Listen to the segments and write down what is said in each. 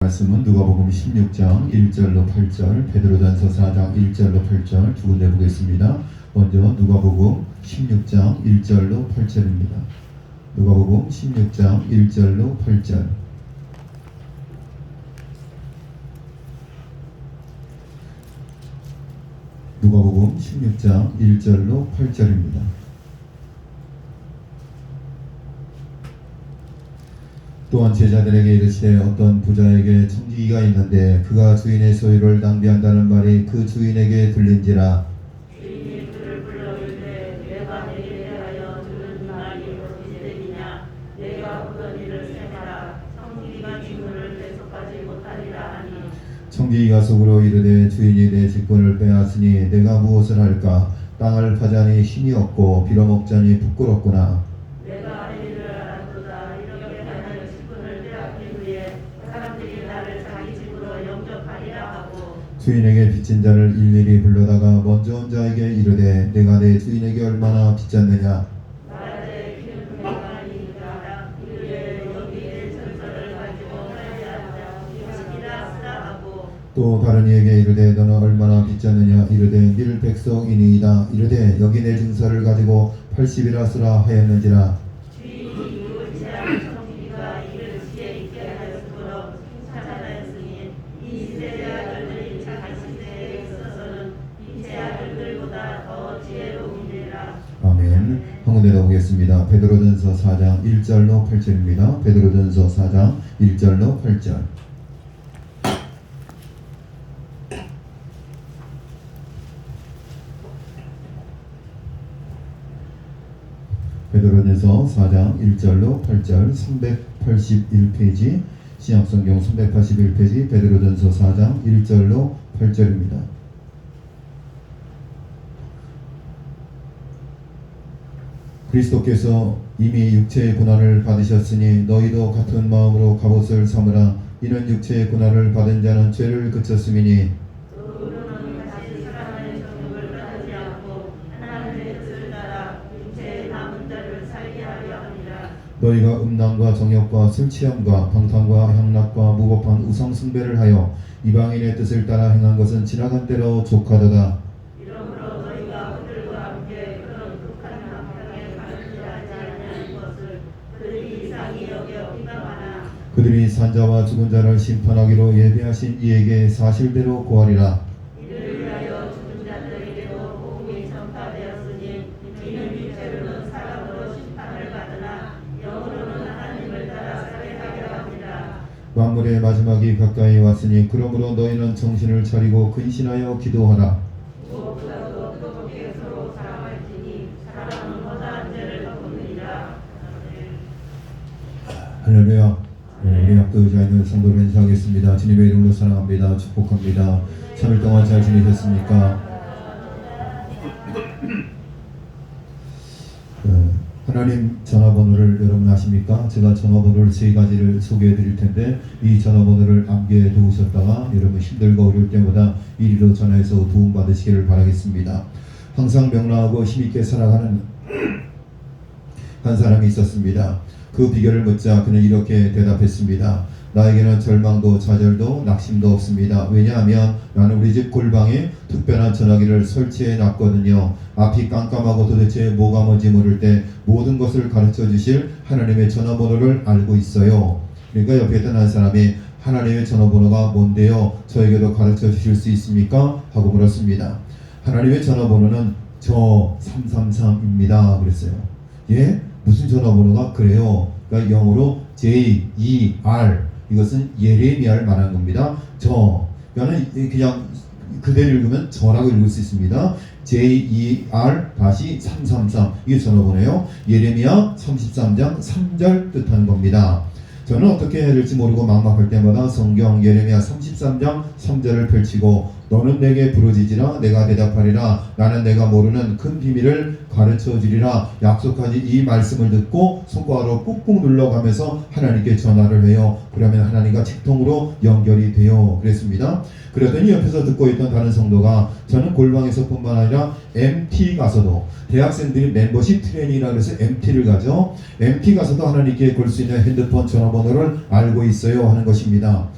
말씀은 누가복음 16장 1절로 8절, 베드로전서 4장 1절로 8절 두 군데 보겠습니다. 먼저 누가복음 16장 1절로 8절입니다. 누가복음 16장 1절로 8절. 누가복음 16장 1절로 8절입니다. 또한 제자들에게 이르시되 어떤 부자에게 청지기가 있는데 그가 주인의 소유를 낭비한다는 말이 그 주인에게 들린지라. 주인이 그를 불러 이르되 내가 내게 대하여 들은 말이 무엇이되느냐. 내가 보던 일을 생각하라. 청지기가 직분을 대속하지 못하리라 하니. 청지기가 속으로 이르되 주인이 내 직분을 빼앗으니 내가 무엇을 할까. 땅을 파자니 힘이 없고 빌어먹자니 부끄럽구나. 주인에게 빚진 자를 일일이 불러다가 먼저 온 자에게 이르되 내가 내 주인에게 얼마나 빚졌느냐. 말하되 기름이 많으니까 이르되 여기 내 전서를 가지고 살리하자 이것이라 쓰라 하고. 또 다른 이에게 이르되 너는 얼마나 빚졌느냐. 이르되 밀 백석이니이다. 이르되 여기 내 증서를 가지고 80이라 쓰라 하였는지라. 주인이 이웃 제한 청지기가 이를 지혜 있게 하였으므로 칭찬하였으니 이 시대의 아들들이 자기 시대에 있어서는 이제 아들들보다 더 지혜로우니라. 아멘. 한군데더 보겠습니다. 베드로전서 4장 1절로 8절입니다. 베드로전서 4장 1절로 8절. 베드로전서 4장 1절로 8절 381페이지 신약성경 381페이지 베드로전서 4장 1절로 8절입니다. 그리스도께서 이미 육체의 고난을 받으셨으니 너희도 같은 마음으로 갑옷을 삼으라. 이는 육체의 고난을 받은 자는 죄를 그쳤음이니 너희는 다시 사랑하는 정욕을 따르지 않고 하나님의 뜻을 따라 육체의 남은 자를 살게 하려 함이라. 너희가 음란과 정욕과 술 취함과 방탕과 향락과 무법한 우상 숭배를 하여 이방인의 뜻을 따라 행한 것은 지나간 때로 족하도다. 이러므로 너희가 그들과 함께 그런 극한 남편에 가르치지 아니하는 것을 그들이 이상히 여겨 비방하나. 그들이 산자와 죽은 자를 심판하기로 예비하신 이에게 사실대로 고하리라. 이를 위하여 죽은 자들에게도 복음이 전파되었으니 이는 육체로는 사람으로 심판을 받으나 영으로는 하나님을 따라 살아가게 합니다. 만물의 마지막이 가까이 왔으니 그러므로 너희는 정신을 차리고 근신하여 기도하라. 무엇보다도 뜨겁게 서로 사랑할지니 사랑은 허다한 죄를 덮으리라. 할렐루야. 우리 앞에 의자 있는 성도를 인사하겠습니다. 주님의 이름으로 사랑합니다. 축복합니다. 3일 동안 잘 지내셨습니까? 하나님 전화번호를 여러분 아십니까? 제가 전화번호를 3가지를 소개해 드릴 텐데 이 전화번호를 암기해 두셨다가 여러분 힘들고 어려울 때마다 이리로 전화해서 도움 받으시기를 바라겠습니다. 항상 명랑하고 힘있게 살아가는 한 사람이 있었습니다. 그 비결을 묻자 그는 이렇게 대답했습니다. 나에게는 절망도 좌절도 낙심도 없습니다. 왜냐하면 나는 우리 집 골방에 특별한 전화기를 설치해 놨거든요. 앞이 깜깜하고 도대체 뭐가 뭔지 모를 때 모든 것을 가르쳐 주실 하나님의 전화번호를 알고 있어요. 그러니까 옆에 있던 한 사람이 하나님의 전화번호가 뭔데요? 저에게도 가르쳐 주실 수 있습니까? 하고 물었습니다. 하나님의 전화번호는 저 333입니다. 그랬어요. 예? 무슨 전화번호가 그래요? 그러니까 영어로 J-E-R, 이것은 예레미야를 말하는 겁니다. 그러니까 그냥 그대로 읽으면 저라고 읽을 수 있습니다. J-E-R-333, 이게 전화번호예요. 예레미야 33장 3절 뜻하는 겁니다. 저는 어떻게 해야 될지 모르고 막막할 때마다 성경 예레미야 33장 3절을 펼치고 너는 내게 부르짖으라 내가 대답하리라 나는 내가 모르는 큰 비밀을 가르쳐 주리라 약속하지 이 말씀을 듣고 손가락으로 꾹꾹 눌러가면서 하나님께 전화를 해요. 그러면 하나님과 직통으로 연결이 돼요. 그랬습니다. 그랬더니 옆에서 듣고 있던 다른 성도가 저는 골방에서 뿐만 아니라 MT 가서도 대학생들이 멤버십 트레이닝이라고 해서 MT를 가죠. MT 가서도 하나님께 걸 수 있는 핸드폰 전화번호를 알고 있어요 하는 것입니다.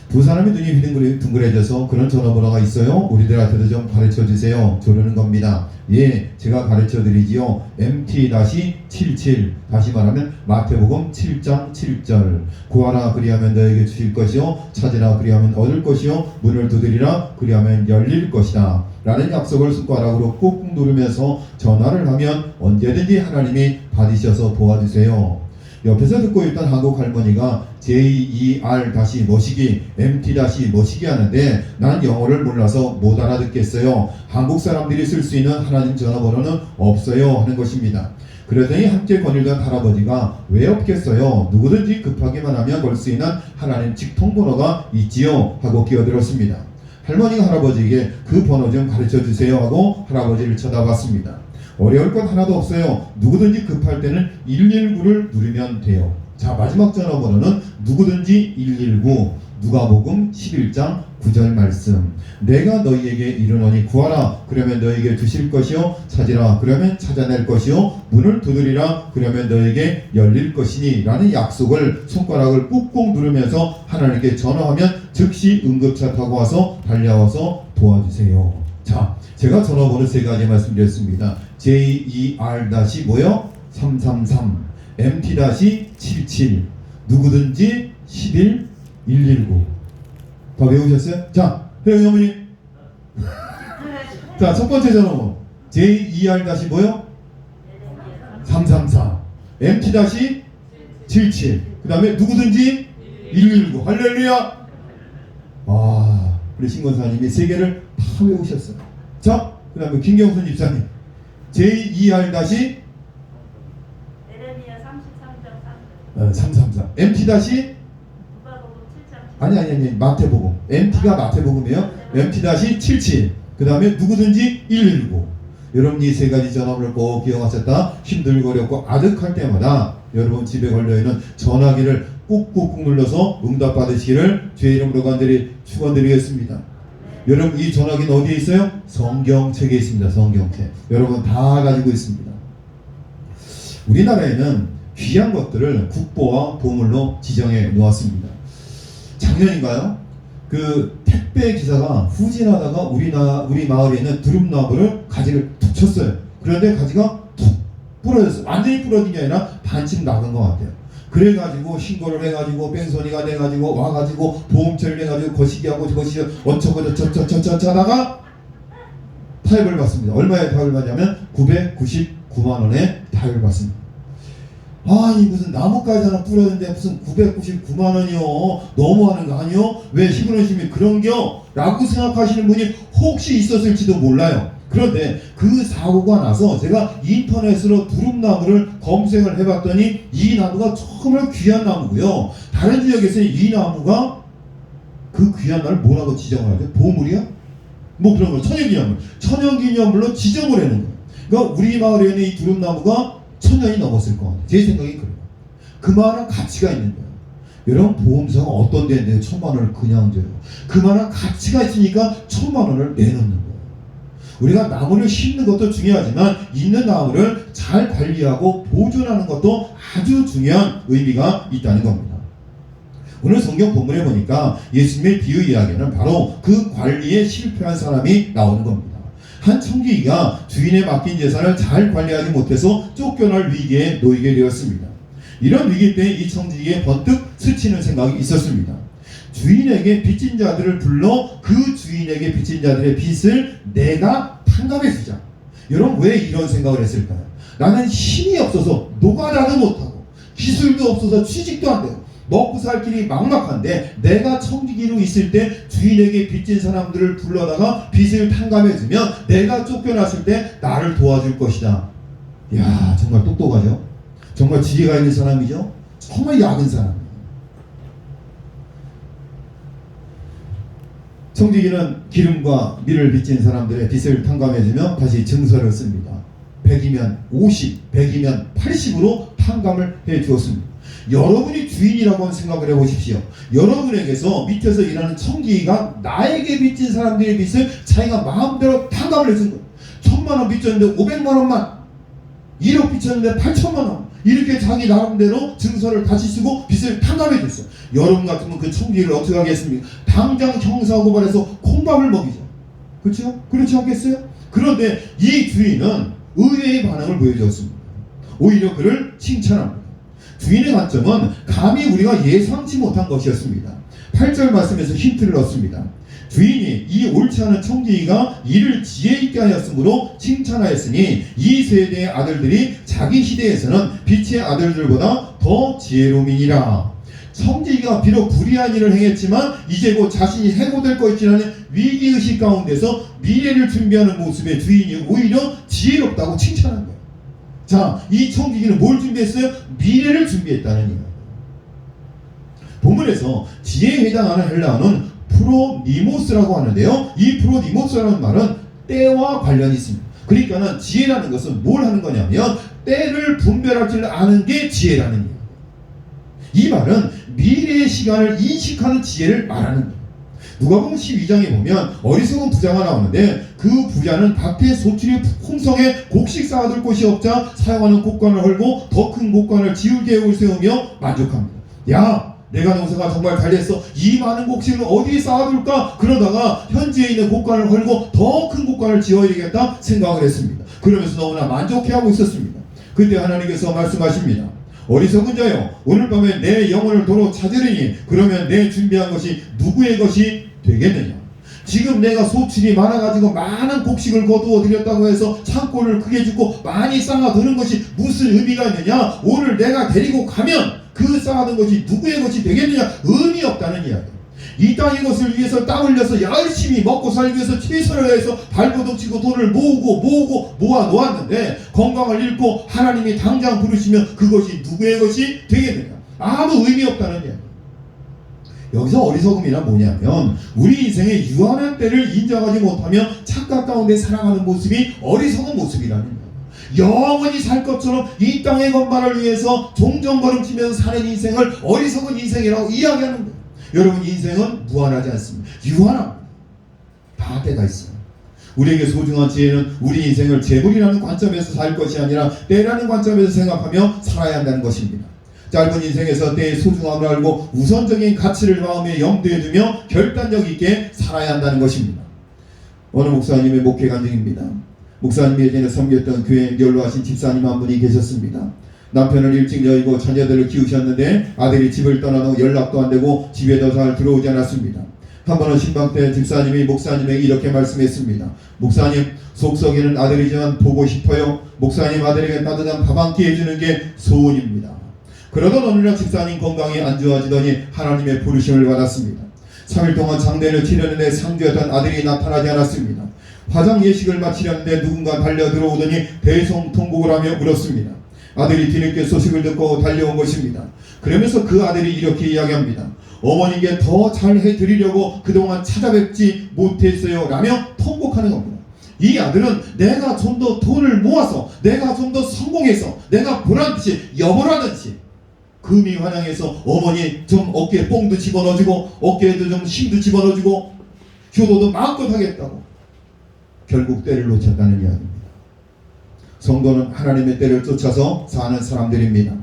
두 사람이 눈이 둥그레져서 그런 전화번호가 있어요. 우리들한테도 좀 가르쳐 주세요. 저러는 겁니다. 예, 제가 가르쳐 드리지요. MT-77 다시 말하면 마태복음 7장 7절 구하라 그리하면 너에게 주실 것이요 찾으라 그리하면 얻을 것이요 문을 두드리라 그리하면 열릴 것이다 라는 약속을 손가락으로 꾹꾹 누르면서 전화를 하면 언제든지 하나님이 받으셔서 도와주세요. 옆에서 듣고 있던 한국 할머니가 JER 다시 머시기 MT 다시 머시기 하는데 난 영어를 몰라서 못 알아듣겠어요. 한국 사람들이 쓸 수 있는 하나님 전화번호는 없어요 하는 것입니다. 그러더니 함께 거닐던 할아버지가 왜 없겠어요? 누구든지 급하기만 하면 걸 수 있는 하나님 직통번호가 있지요 하고 끼어들었습니다. 할머니가 할아버지에게 그 번호 좀 가르쳐 주세요 하고 할아버지를 쳐다봤습니다. 어려울 건 하나도 없어요. 누구든지 급할 때는 119를 누르면 돼요. 자, 마지막 전화번호는 누구든지 119 누가복음 11장 9절 말씀 내가 너희에게 이르노니 구하라 그러면 너희에게 주실 것이요 찾으라 그러면 찾아낼 것이요 문을 두드리라 그러면 너희에게 열릴 것이니 라는 약속을 손가락을 꾹꾹 누르면서 하나님께 전화하면 즉시 응급차 타고 와서 달려와서 도와주세요. 자, 제가 전화번호 세 가지 말씀드렸습니다. JER 다시 뭐요? 333 MT 다시 77 누구든지 11 119 다 외우셨어요? 자, 회원님 어머니 자, 첫 번째 전화번호 JER 다시 뭐요? 334 MT 다시 77 그 다음에 누구든지 119 할렐루야. 아, 우리 신권사님이 세 개를 다 외우셨어요. 자, 그 다음에 김경순 집사님 JER 다시 에레미야 33장 3절 334 MT 다시 누가복음 7장 아니 마태복음 MT가 마태복음이에요. MT 다시 77 그 다음에 누구든지 119 여러분 이 세 가지 전화번호를 꼭 기억하셨다. 힘들고 어렵고 아득할 때마다 여러분 집에 걸려있는 전화기를 꾹꾹꾹 눌러서 응답 받으시기를 주의 이름으로 간절히 축원드리겠습니다. 여러분 이 전화기는 어디에 있어요? 성경책에 있습니다. 성경책 여러분 다 가지고 있습니다. 우리나라에는 귀한 것들을 국보와 보물로 지정해 놓았습니다. 작년인가요? 그 택배 기사가 후진하다가 우리 마을에 있는 두릅나무를 가지를 툭 쳤어요. 그런데 가지가 툭 부러졌어요. 완전히 부러진 게 아니라 반쯤 나간 것 같아요. 그래가지고 신고를 해가지고 뺑소니가 돼가지고 와가지고 보험처리를 해가지고 거시기하고 거시기 어쩌고 저쩌고 하다가 타협을 받습니다. 얼마에 타협을 받냐면 999만원에 타협을 받습니다. 아니 무슨 나무까지 하나 뿌렸는데 무슨 999만원이요 너무하는 거 아니요? 왜 시그널심이 그런겨? 라고 생각하시는 분이 혹시 있었을지도 몰라요. 그런데 그 사고가 나서 제가 인터넷으로 두릅나무를 검색을 해봤더니 이 나무가 정말 귀한 나무고요. 다른 지역에서는 이 나무가 그 귀한 나무를 뭐라고 지정을 하죠? 보물이야? 뭐 그런 거 천연기념물로 지정을 하는 거예요. 그러니까 우리 마을에 있는 이 두릅나무가 1000년이 넘었을 것 같아요. 제 생각이 그래요. 그만한 가치가 있는 거예요. 여러분 보험사가 어떤 데인데 1000만원을 그냥 줘요. 그만한 가치가 있으니까 1000만원을 내놓는 거예요. 우리가 나무를 심는 것도 중요하지만 있는 나무를 잘 관리하고 보존하는 것도 아주 중요한 의미가 있다는 겁니다. 오늘 성경 본문에 보니까 예수님의 비유 이야기는 바로 그 관리에 실패한 사람이 나오는 겁니다. 한 청지기가 주인에 맡긴 재산을 잘 관리하지 못해서 쫓겨날 위기에 놓이게 되었습니다. 이런 위기 때 이 청지기에 번뜩 스치는 생각이 있었습니다. 주인에게 빚진 자들을 불러 그 주인에게 빚진 자들의 빚을 내가 탕감해 주자. 여러분 왜 이런 생각을 했을까요? 나는 힘이 없어서 노가다도 못하고 기술도 없어서 취직도 안 되고 먹고 살 길이 막막한데 내가 청지기로 있을 때 주인에게 빚진 사람들을 불러다가 빚을 탕감해주면 내가 쫓겨났을 때 나를 도와줄 것이다. 이야 정말 똑똑하죠? 정말 지혜가 있는 사람이죠? 정말 약은 사람이에요. 청지기는 기름과 밀을 빚진 사람들의 빚을 탕감해주며 다시 증서를 씁니다. 100이면 50, 100이면 80으로 탕감을 해주었습니다. 여러분이 주인이라고 생각을 해보십시오. 여러분에게서 밑에서 일하는 청지기가 나에게 빚진 사람들의 빚을 자기가 마음대로 탕감을 해준 거예요. 1000만원 빚졌는데 500만원만, 1억 빚졌는데 8천만원, 이렇게 자기 나름대로 증서를 다시 쓰고 빚을 탕감해 줬어요. 여러분 같으면 그 총기를 어떻게 하겠습니까? 당장 형사고발해서 콩밥을 먹이죠. 그렇죠? 그렇지 않겠어요? 그런데 이 주인은 의외의 반응을 보여줬습니다. 오히려 그를 칭찬합니다. 주인의 관점은 감히 우리가 예상치 못한 것이었습니다. 8절 말씀에서 힌트를 얻습니다. 주인이 이 옳지 않은 청지기가 이를 지혜 있게 하였으므로 칭찬하였으니 이 세대의 아들들이 자기 시대에서는 빛의 아들들보다 더 지혜로움이니라. 청지기가 비록 불의한 일을 행했지만 이제 곧 자신이 해고될 것이라는 위기의식 가운데서 미래를 준비하는 모습의 주인이 오히려 지혜롭다고 칭찬한 거예요. 자, 이 청지기는 뭘 준비했어요? 미래를 준비했다는 이야기. 본문에서 지혜에 해당하는 헬라어는 프로니모스라고 하는데요. 이 프로니모스라는 말은 때와 관련이 있습니다. 그러니까는 지혜라는 것은 뭘 하는 거냐면 때를 분별할 줄 아는 게 지혜라는 거예요. 이 말은 미래의 시간을 인식하는 지혜를 말하는 거예요. 누가복음 12장에 보면 어리석은 부자가 나오는데 그 부자는 밭에 소출이 풍성해 곡식 쌓아둘 곳이 없자 사용하는 곡관을 헐고 더 큰 곡관을 지을 계획을 세우며 만족합니다. 야, 내가 농사가 정말 잘 됐어. 이 많은 곡식을 어디에 쌓아둘까? 그러다가 현지에 있는 곡관을 헐고 더 큰 곡관을 지어야 되겠다 생각을 했습니다. 그러면서 너무나 만족해하고 있었습니다. 그때 하나님께서 말씀하십니다. 어리석은 자여, 오늘 밤에 내 영혼을 도로 찾으리니 그러면 내 준비한 것이 누구의 것이 되겠느냐? 지금 내가 소출이 많아가지고 많은 곡식을 거두어 드렸다고 해서 창고를 크게 짓고 많이 쌓아두는 것이 무슨 의미가 있느냐? 오늘 내가 데리고 가면 그 쌓아둔 것이 누구의 것이 되겠느냐? 의미 없다는 이야기. 이 땅의 것을 위해서 땀 흘려서 열심히 먹고 살기 위해서 최선을 해서 발버둥 치고 돈을 모으고 모아 놓았는데 건강을 잃고 하나님이 당장 부르시면 그것이 누구의 것이 되겠느냐? 아무 의미 없다는 이야기. 여기서 어리석음이란 뭐냐면 우리 인생의 유한한 때를 인정하지 못하며 착각 가운데 살아가는 모습이 어리석은 모습이라는 거예요. 영원히 살 것처럼 이 땅의 것만을 위해서 종전걸음치면서 사는 인생을 어리석은 인생이라고 이야기하는 거예요. 여러분, 인생은 무한하지 않습니다. 유한합니다. 다 때가 있어요. 우리에게 소중한 지혜는 우리 인생을 재물이라는 관점에서 살 것이 아니라 때라는 관점에서 생각하며 살아야 한다는 것입니다. 짧은 인생에서 때의 소중함을 알고 우선적인 가치를 마음에 염두에 두며 결단력 있게 살아야 한다는 것입니다. 어느 목사님의 목회 간증입니다. 목사님이 예전에 섬겼던 교회에 연로하신 집사님 한 분이 계셨습니다. 남편을 일찍 여의고 자녀들을 키우셨는데 아들이 집을 떠나도 연락도 안 되고 집에도 잘 들어오지 않았습니다. 한 번은 신방 때 집사님이 목사님에게 이렇게 말씀했습니다. 목사님, 속썩이는 아들이지만 보고 싶어요. 목사님 아들에게 따뜻한 밥 한 끼 해주는 게 소원입니다. 그러던 어느 날 집사님 건강이 안 좋아지더니 하나님의 부르심을 받았습니다. 3일 동안 장례를 치르는데 상주했던 아들이 나타나지 않았습니다. 화장 예식을 마치려는데 누군가 달려 들어오더니 대성통곡을 하며 울었습니다. 아들이 뒤늦게 소식을 듣고 달려온 것입니다. 그러면서 그 아들이 이렇게 이야기합니다. 어머니께 더 잘해드리려고 그동안 찾아뵙지 못했어요 라며 통곡하는 겁니다. 이 아들은 내가 좀 더 돈을 모아서 내가 좀 더 성공해서 내가 보란듯이 여보라든지 금이 환영해서 어머니 좀 어깨에 뽕도 집어넣어주고 어깨에도 좀 힘도 집어넣어주고 효도도 마음껏 하겠다고 결국 때를 놓쳤다는 이야기입니다. 성도는 하나님의 때를 쫓아서 사는 사람들입니다.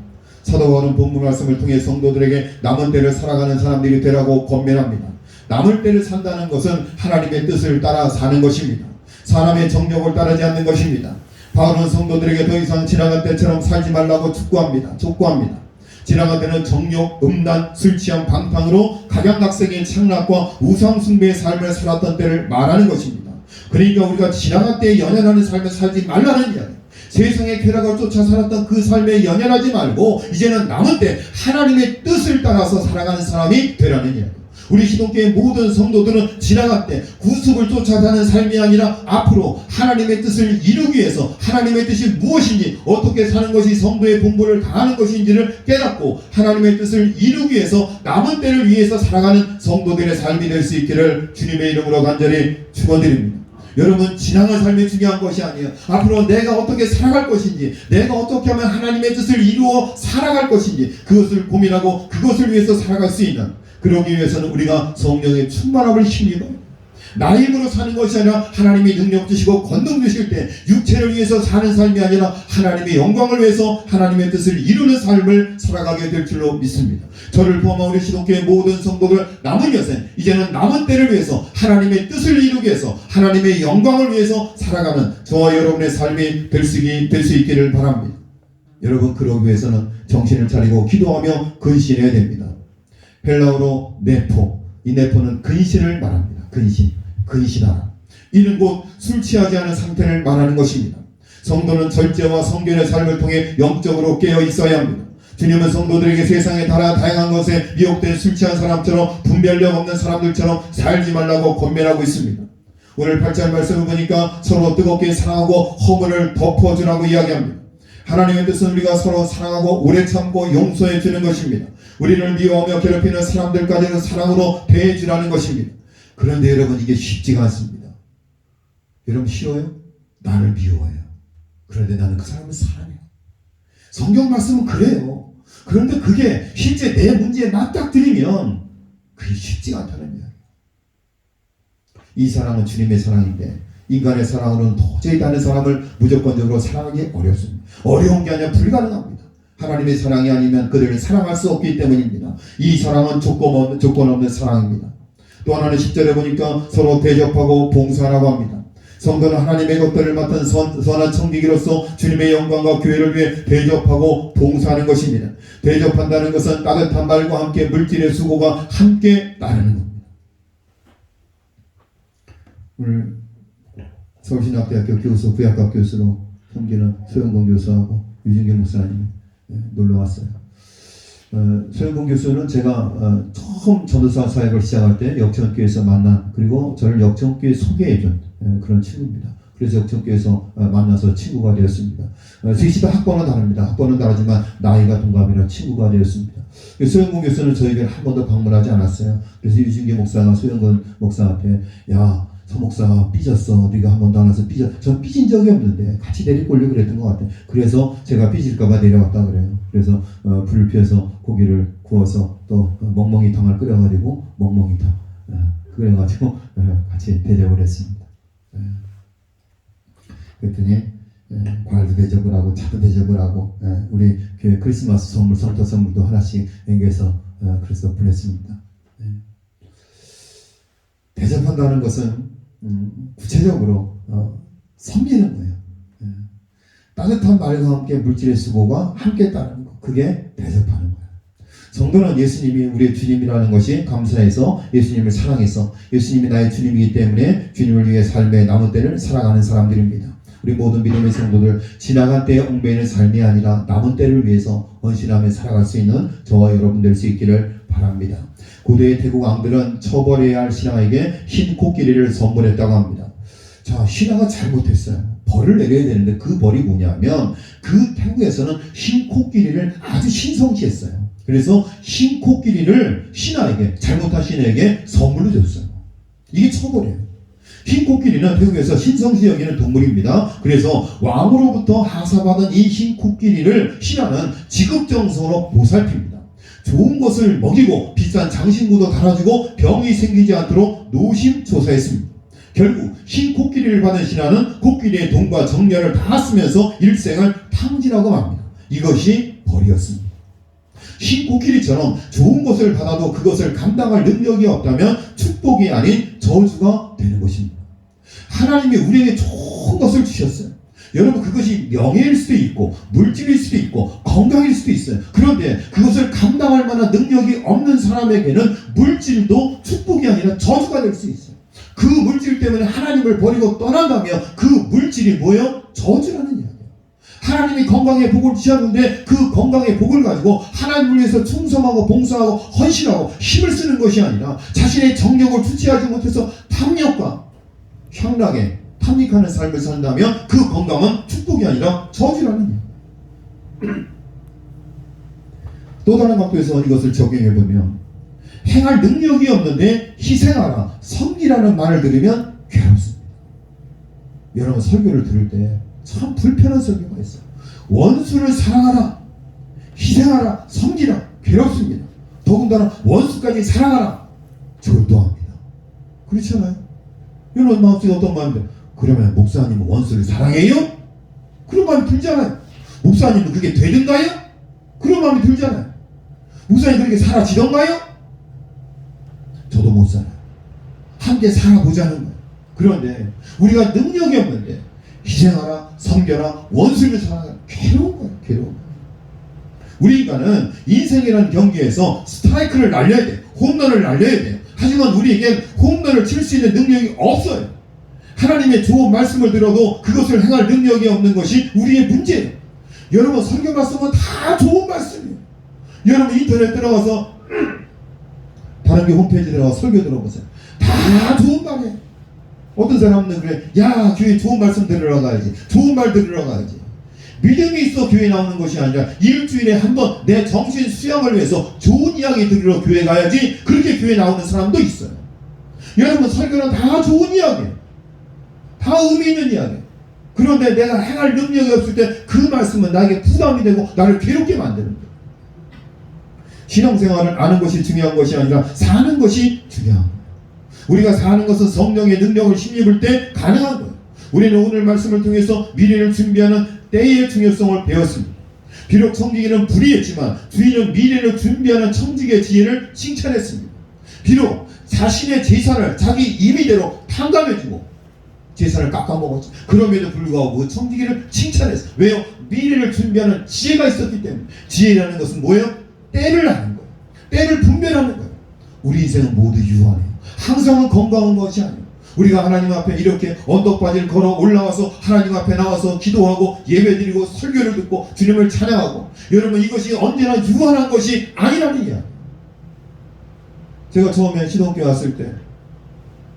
사도 바울은 본문 말씀을 통해 성도들에게 남은 때를 살아가는 사람들이 되라고 권면합니다. 남을 때를 산다는 것은 하나님의 뜻을 따라 사는 것입니다. 사람의 정욕을 따르지 않는 것입니다. 바울은 성도들에게 더 이상 지나간 때처럼 살지 말라고 촉구합니다. 지나간 때는 정욕, 음란, 술 취한 방탕으로 각양각색의 창락과 우상숭배의 삶을 살았던 때를 말하는 것입니다. 그러니까 우리가 지나간 때에 연연하는 삶을 살지 말라는 이야기. 세상의 쾌락을 쫓아 살았던 그 삶에 연연하지 말고 이제는 남은 때 하나님의 뜻을 따라서 살아가는 사람이 되라는 이야기. 우리 시동교회 모든 성도들은 지나간 때 구속을 쫓아 사는 삶이 아니라 앞으로 하나님의 뜻을 이루기 위해서 하나님의 뜻이 무엇인지 어떻게 사는 것이 성도의 본분을 다하는 것인지를 깨닫고 하나님의 뜻을 이루기 위해서 남은 때를 위해서 살아가는 성도들의 삶이 될 수 있기를 주님의 이름으로 간절히 축원드립니다. 여러분, 지나간 삶이 중요한 것이 아니에요. 앞으로 내가 어떻게 살아갈 것인지, 내가 어떻게 하면 하나님의 뜻을 이루어 살아갈 것인지 그것을 고민하고 그것을 위해서 살아갈 수 있는, 그러기 위해서는 우리가 성령의 충만함을 힘입어야 합니다. 나의 힘으로 사는 것이 아니라 하나님이 능력 주시고 권능 주실 때 육체를 위해서 사는 삶이 아니라 하나님의 영광을 위해서 하나님의 뜻을 이루는 삶을 살아가게 될 줄로 믿습니다. 저를 포함한 우리 시독교의 모든 성도들 남은 여생, 이제는 남은 때를 위해서 하나님의 뜻을 이루기 위해서 하나님의 영광을 위해서 살아가는 저와 여러분의 삶이 될 수 있기를 바랍니다. 여러분, 그러기 위해서는 정신을 차리고 기도하며 근신해야 됩니다. 헬라어로 네포, 이 네포는 근신을 말합니다. 근신하라. 이는 곧 술 취하지 않은 상태를 말하는 것입니다. 성도는 절제와 성결의 삶을 통해 영적으로 깨어 있어야 합니다. 주님은 성도들에게 세상에 다양한 것에 미혹된 술 취한 사람처럼 분별력 없는 사람들처럼 살지 말라고 권면하고 있습니다. 오늘 8절 말씀을 보니까 서로 뜨겁게 사랑하고 허물을 덮어주라고 이야기합니다. 하나님의 뜻은 우리가 서로 사랑하고 오래 참고 용서해 주는 것입니다. 우리를 미워하며 괴롭히는 사람들까지는 사랑으로 대해주라는 것입니다. 그런데 여러분, 이게 쉽지가 않습니다. 여러분, 쉬워요? 나를 미워해요. 그런데 나는 그 사람을 사랑해요. 성경 말씀은 그래요. 그런데 그게 실제 내 문제에 맞닥뜨리면 그게 쉽지가 않다는 이야기예요. 이 사랑은 주님의 사랑인데 인간의 사랑으로는 도저히 다른 사람을 무조건적으로 사랑하기 어렵습니다. 어려운 게 아니라 불가능합니다. 하나님의 사랑이 아니면 그들을 사랑할 수 없기 때문입니다. 이 사랑은 조건 없는 사랑입니다. 또 하나는 10절에 보니까 서로 대접하고 봉사하라고 합니다. 성도는 하나님의 것들을 맡은 선한 청지기로서 주님의 영광과 교회를 위해 대접하고 봉사하는 것입니다. 대접한다는 것은 따뜻한 말과 함께 물질의 수고가 함께 따르는 겁니다. 오늘 서울신학대학교 교수, 구약학 교수로 섬기는 소영공 교수하고 유진경 목사님 놀러왔어요. 소영공 교수는 제가 처음 전도사 사역을 시작할 때 역전교회에서 만난, 그리고 저를 역전교회 소개해준 그런 친구입니다. 그래서 역전교회에서 만나서 친구가 되었습니다. 셋이 다 학번은 다릅니다. 학번은 다르지만 나이가 동갑이라 친구가 되었습니다. 소영공 교수는 저에게는 한 번도 방문하지 않았어요. 그래서 유진경 목사가 소영공 목사한테, 야, 서 목사 삐졌어. 네가 한 번도 안 와서 삐졌어. 전 삐진 적이 없는데 같이 내리고 오려고 그랬던 것 같아요. 그래서 제가 삐질까봐 내려왔다 그래요. 그래서 불을 피워서 고기를 구워서 또 멍멍이탕을 끓여가지고 멍멍이탕 끓여가지고 같이 대접을 했습니다. 그랬더니 과일도 대접을 하고 차도 대접을 하고 우리 교회 크리스마스 선물, 성탄 선물도 하나씩 앵겨서 그래서 보냈습니다. 대접한다는 것은 구체적으로 섬기는 거예요. 따뜻한 말과 함께 물질의 수고가 함께 따르는 것, 그게 대접하는 거예요. 성도는 예수님이 우리의 주님이라는 것이 감사해서, 예수님을 사랑해서, 예수님이 나의 주님이기 때문에 주님을 위해 삶의 남은 때를 살아가는 사람들입니다. 우리 모든 믿음의 성도들, 지나간 때에 얽매이는 삶이 아니라 남은 때를 위해서 헌신하며 살아갈 수 있는 저와 여러분 될 수 있기를 바랍니다. 고대의 태국 왕들은 처벌해야 할 신하에게 흰 코끼리를 선물했다고 합니다. 자, 신하가 잘못했어요. 벌을 내려야 되는데 그 벌이 뭐냐면, 그 태국에서는 흰 코끼리를 아주 신성시했어요. 그래서 흰 코끼리를 신하에게, 잘못한 신하에게 선물로 줬어요. 이게 처벌이에요. 흰 코끼리는 태국에서 신성시 여기는 동물입니다. 그래서 왕으로부터 하사받은 이 흰 코끼리를 신하는 지극정성으로 보살핍니다. 좋은 것을 먹이고 비싼 장신구도 달아주고 병이 생기지 않도록 노심초사했습니다. 결국 흰 코끼리를 받은 신하는 코끼리의 돈과 정열을 다 쓰면서 일생을 탕진하고 맙니다. 이것이 벌이었습니다. 흰 코끼리처럼 좋은 것을 받아도 그것을 감당할 능력이 없다면 축복이 아닌 저주가 되는 것입니다. 하나님이 우리에게 좋은 것을 주셨어요. 여러분, 그것이 명예일 수도 있고 물질일 수도 있고 건강일 수도 있어요. 그런데 그것을 감당할 만한 능력이 없는 사람에게는 물질도 축복이 아니라 저주가 될 수 있어요. 그 물질 때문에 하나님을 버리고 떠난다면 그 물질이 뭐예요? 저주라는 이야기예요. 하나님이 건강의 복을 주셨는데 그 건강의 복을 가지고 하나님을 위해서 충성하고 봉사하고 헌신하고 힘을 쓰는 것이 아니라 자신의 정력을 주체하지 못해서 탐욕과 향락에 탐닉하는 삶을 산다면 그 건강은 축복이 아니라 저주라는 이야기예요. 또 다른 각도에서 이것을 적용해보면, 행할 능력이 없는데 희생하라, 섬기라는 말을 들으면 괴롭습니다. 여러분, 설교를 들을 때 참 불편한 설교가 있어요. 원수를 사랑하라, 희생하라, 섬기라, 괴롭습니다. 더군다나 원수까지 사랑하라, 졸도합니다. 그렇잖아요. 이런 마음속에 어떤 마음인데, 그러면 목사님은 원수를 사랑해요? 그런 마음이 들잖아요. 목사님은 그게 되든가요? 그런 마음이 들잖아요. 목사님 그렇게 살아지던가요? 저도 못 살아요. 함께 살아보자는 거예요. 그런데 우리가 능력이 없는데 희생하라, 섬겨라, 원수를 사랑하라. 괴로운 거예요. 괴로운 거예요. 우리 인간은 인생이라는 경기에서 스트라이크를 날려야 돼요. 홈런을 날려야 돼요. 하지만 우리에겐 홈런을 칠 수 있는 능력이 없어요. 하나님의 좋은 말씀을 들어도 그것을 행할 능력이 없는 것이 우리의 문제예요. 여러분 설교 말씀은 다 좋은 말씀이에요. 여러분 인터넷 들어가서 바른교 홈페이지 들어가 설교 들어보세요. 다 좋은 말이에요. 어떤 사람은 그래, 야 교회 좋은 말씀 들으러 가야지, 좋은 말 들으러 가야지. 믿음이 있어 교회 나오는 것이 아니라 일주일에 한 번 내 정신 수양을 위해서 좋은 이야기 들으러 교회 가야지, 그렇게 교회 나오는 사람도 있어요. 여러분 설교는 다 좋은 이야기예요. 다 의미 있는 이야기예요. 그런데 내가 행할 능력이 없을 때 그 말씀은 나에게 부담이 되고 나를 괴롭게 만드는 거예요. 신앙생활은 아는 것이 중요한 것이 아니라 사는 것이 중요한 거예요. 우리가 사는 것은 성령의 능력을 힘입을 때 가능한 거예요. 우리는 오늘 말씀을 통해서 미래를 준비하는 때의 중요성을 배웠습니다. 비록 청지기는 불의했지만 주인은 미래를 준비하는 청지기의 지혜를 칭찬했습니다. 비록 자신의 재산을 자기 임의대로 탕감해주고 재산을 깎아먹었죠. 그럼에도 불구하고 그 청지기를 칭찬했어요. 왜요? 미래를 준비하는 지혜가 있었기 때문에. 지혜라는 것은 뭐예요? 때를 아는 거예요. 때를 분별하는 거예요. 우리 인생은 모두 유한해요. 항상은 건강한 것이 아니에요. 우리가 하나님 앞에 이렇게 언덕바지를 걸어 올라와서 하나님 앞에 나와서 기도하고 예배드리고 설교를 듣고 주님을 찬양하고, 여러분 이것이 언제나 유한한 것이 아니라는 이야기. 제가 처음에 시동교회 왔을 때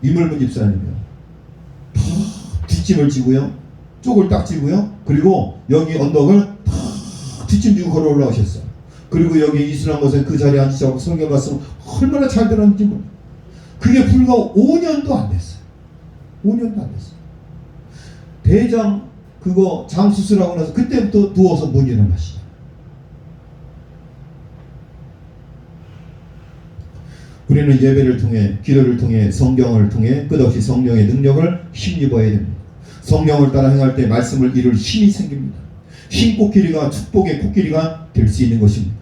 이물문 집사님이요, 뒷짐을 지고요, 쪽을 딱 지고요, 그리고 여기 언덕을 다 뒷짐 지고 걸어 올라오셨어요. 그리고 여기 이슬람 것에 그 자리에 앉으시고 설교 말씀 얼마나 잘 들었는지 몰라요. 그게 불과 5년도 안 됐어요. 5년도 안 됐어요. 대장 그거 장 수술하고 나서 그때부터 누워서 못 일어나시죠. 우리는 예배를 통해, 기도를 통해, 성경을 통해 끝없이 성령의 능력을 힘입어야 됩니다. 성령을 따라 행할 때 말씀을 이룰 힘이 생깁니다. 힘 코끼리가 축복의 코끼리가 될 수 있는 것입니다.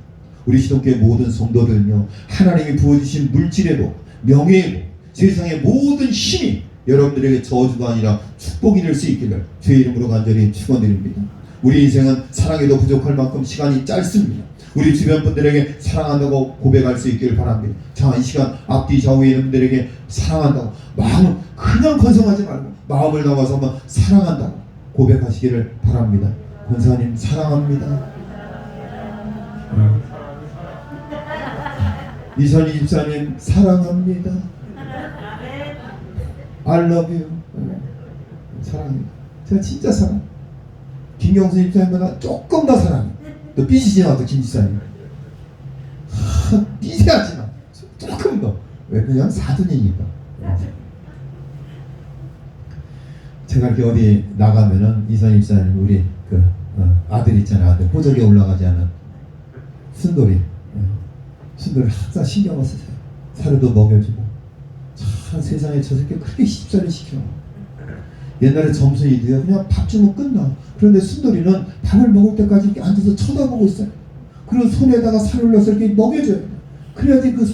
우리 시동교회 모든 성도들은요, 하나님이 부어주신 물질에도 명예에도 세상의 모든 힘이 여러분들에게 저주가 아니라 축복이 될 수 있기를 주의 이름으로 간절히 축원드립니다. 우리 인생은 사랑에도 부족할 만큼 시간이 짧습니다. 우리 주변 분들에게 사랑한다고 고백할 수 있기를 바랍니다. 자, 이 시간 앞뒤 좌우에 있는 분들에게 사랑한다고 마음을 그냥 건성하지 말고 마음을 담아서 한번 사랑한다고 고백하시기를 바랍니다. 권사님 사랑합니다. 이선희 집사님 사랑합니다. I love you. 사랑합니다. 제가 진짜 사랑. 김경수 집사님보다 조금 더 사랑해요. 또 삐지지 나도 김 집사님. 삐지하지만 조금 더. 왜? 그냥 사돈이니까. 제가 이렇게 어디 나가면은 이선희 집사님 우리 그 아들 있잖아요. 아들 호적에 올라가지 않은 순돌이. 순돌이 항상 신경을 쓰세요. 사료도 먹여주고. 참 세상에 저 새끼 그렇게 십살을 시켜. 옛날에 점순이도요 그냥 밥 주면 끝나. 그런데 순돌이는 밥을 먹을 때까지 이렇게 앉아서 쳐다보고 있어요. 그리고 손에다가 살을 넣어서 이렇게 먹여줘요. 그래야지 그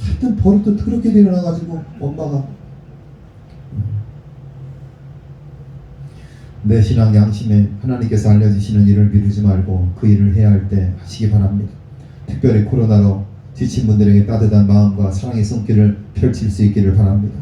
하여튼 버릇도 그렇게 일어나가지고 엄마가 내 신앙 양심에 하나님께서 알려주시는 일을 미루지 말고 그 일을 해야 할 때 하시기 바랍니다. 특별히 코로나로 지친 분들에게 따뜻한 마음과 사랑의 손길을 펼칠 수 있기를 바랍니다.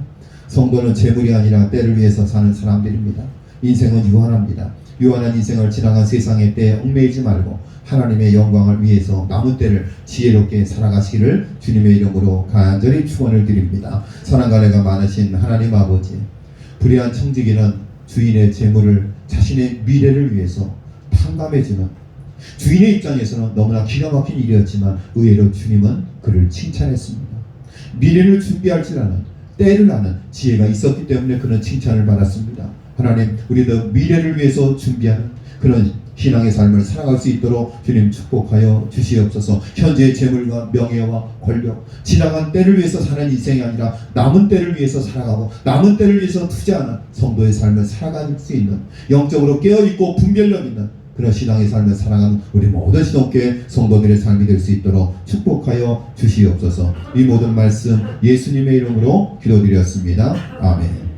성도는 재물이 아니라 때를 위해서 사는 사람들입니다. 인생은 유한합니다. 유한한 인생을 지나간 세상의 때에 얽매이지 말고 하나님의 영광을 위해서 남은 때를 지혜롭게 살아가시기를 주님의 이름으로 간절히 축원을 드립니다. 사랑과 은혜가 많으신 하나님 아버지, 불의한 청지기는 주인의 재물을 자신의 미래를 위해서 탕감해주는 주인의 입장에서는 너무나 기가 막힌 일이었지만 의외로 주님은 그를 칭찬했습니다. 미래를 준비할 줄 아는, 때를 아는 지혜가 있었기 때문에 그는 칭찬을 받았습니다. 하나님, 우리도 미래를 위해서 준비하는 그런 신앙의 삶을 살아갈 수 있도록 주님 축복하여 주시옵소서. 현재의 재물과 명예와 권력, 지나간 때를 위해서 사는 인생이 아니라 남은 때를 위해서 살아가고 남은 때를 위해서 투자하는 성도의 삶을 살아갈 수 있는, 영적으로 깨어있고 분별력 있는 그런 신앙의 삶을 살아가는 우리 모든 시동교회 성도들의 삶이 될 수 있도록 축복하여 주시옵소서. 이 모든 말씀 예수님의 이름으로 기도드렸습니다. 아멘.